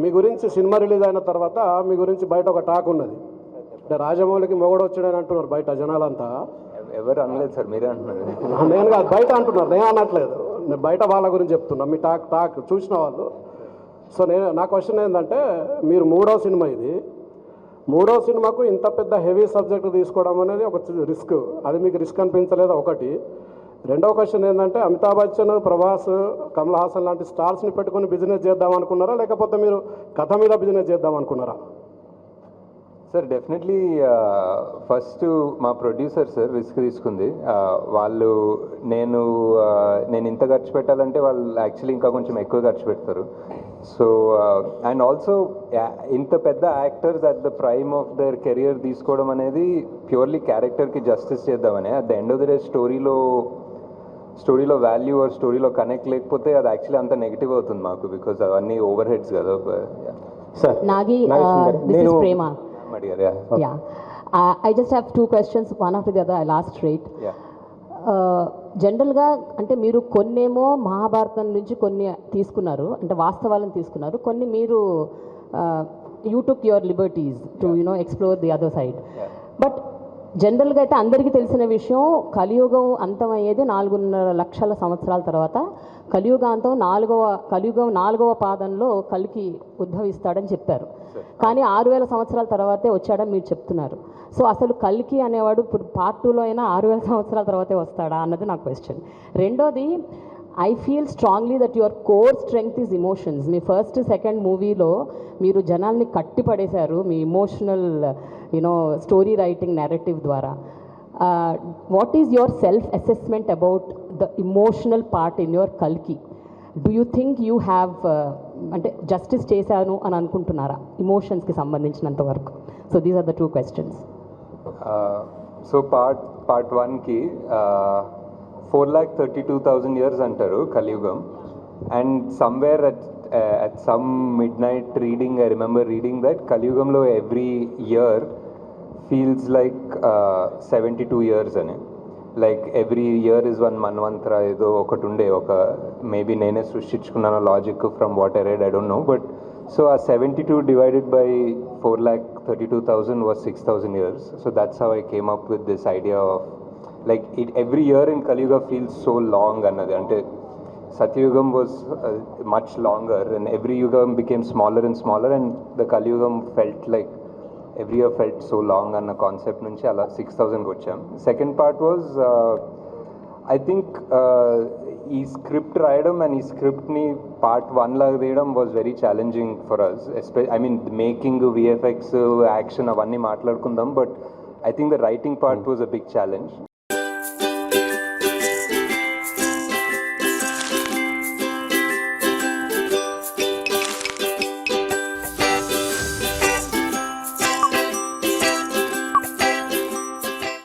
మీ గురించి cinema release అయిన తర్వాత మీ గురించి బయట ఒక టాక్ ఉన్నది, అంటే రాజమౌళికి మొగడు వచ్చాడని అంటున్నారు బయట జనాలంతా. ఎవరు అనలేదు సార్, మీరే అంటున్నారు. నేను కాదు, బయట అంటున్నారు, నేను అనట్లేదు. నేను బయట వాళ్ళ గురించి చెప్తున్నా, మీ టాక్ చూసిన వాళ్ళు. సో నా క్వశ్చన్ ఏంటంటే, మీరు మూడో సినిమా ఇది, మూడో సినిమాకు ఇంత పెద్ద హెవీ సబ్జెక్ట్ తీసుకోవడం అనేది ఒక రిస్క్, అది మీకు రిస్క్ అనిపించలేదా? ఒకటి. రెండవ క్వశ్చన్ ఏంటంటే, అమితాబ్ బచ్చన్, ప్రభాస్, కమల్ హాసన్ లాంటి స్టార్స్ని పెట్టుకొని బిజినెస్ చేద్దాం అనుకున్నారా, లేకపోతే మీరు కథ మీద బిజినెస్ చేద్దాం అనుకున్నారా? సార్ డెఫినెట్లీ ఫస్ట్ మా ప్రొడ్యూసర్ సార్ రిస్క్ తీసుకుంది. వాళ్ళు నేను ఇంత ఖర్చు పెట్టాలంటే వాళ్ళు యాక్చువల్లీ ఇంకా కొంచెం ఎక్కువ ఖర్చు పెడతారు. సో అండ్ ఆల్సో ఇంత పెద్ద actors at the prime of their career తీసుకోవడం అనేది ప్యూర్లీ క్యారెక్టర్కి జస్టిస్ చేద్దామని. At the end of the day స్టోరీలో వాల్యూ ఆర్ స్టోరీలో కనెక్ట్ లేకపోతే అది యాక్చువల్లీ అంత నెగిటివ్ అవుతుంది మాకు, బికాజ్ అవన్నీ ఓవర్ హెడ్స్ కదా. Sir Nagi, this is Prema. Yeah. I just have two questions, one after the other. I'll ask straight. జనరల్గా అంటే మీరు కొన్నేమో మహాభారతం నుంచి కొన్ని తీసుకున్నారు, అంటే వాస్తవాలను తీసుకున్నారు, కొన్ని మీరు you took your liberties to explore the other side. But జనరల్గా అయితే అందరికీ తెలిసిన విషయం, కలియుగం అంతమయ్యేది 4.5 లక్షల సంవత్సరాల తర్వాత. కలియుగం 4వ పాదంలో కలికి ఉద్భవిస్తాడని చెప్పారు, కానీ 6000 సంవత్సరాల తర్వాతే వచ్చాడని మీరు చెప్తున్నారు. సో అసలు కల్కి అనేవాడు ఇప్పుడు పార్ట్ 2లో అయినా 6000 సంవత్సరాల తర్వాతే వస్తాడా అన్నది నా క్వశ్చన్. రెండోది, I feel strongly that your core strength is emotions. మీ ఫస్ట్ సెకండ్ మూవీలో మీరు జనాల్ని కట్టి పడేశారు మీ ఇమోషనల్ స్టోరీ రైటింగ్ నెరేటివ్ ద్వారా. What is your self assessment about the emotional part in your కల్కి? Do you think you have అంటే జస్టిస్ చేశాను అని అనుకుంటున్నారా ఇమోషన్స్కి సంబంధించినంత వరకు? So these are the two questions. So part 1కి 4,32,000 years అంటారు కలియుగం. And somewhere at some midnight reading, I remember reading that కలియుగంలో every year feels like 72 years అని. Like every year is one manvantara ఏదో ఒకటి ఉండే, ఒక మేబీ నేనే సృష్టించుకున్నాను logic from what I read, I don't know. But so ఆ 72 divided by 4,32,000 was 6,000 years. So that's how I came up with this idea of like every year in Kaliyuga feels so long అన్నది. అంటే Satyugam was much longer and every yugam became smaller and smaller, and the Kaliyugam felt like every year felt so long అన్న concept నుంచి అలా 6,000కి వచ్చాం. Second part was I think ఈ script రాయడం and ఈ స్క్రిప్ట్ని పార్ట్ 1 లాగా తీయడం was very challenging for us. I mean making, VFX, action అవన్నీ మాట్లాడుకుందాం, but I think the writing part was a big challenge.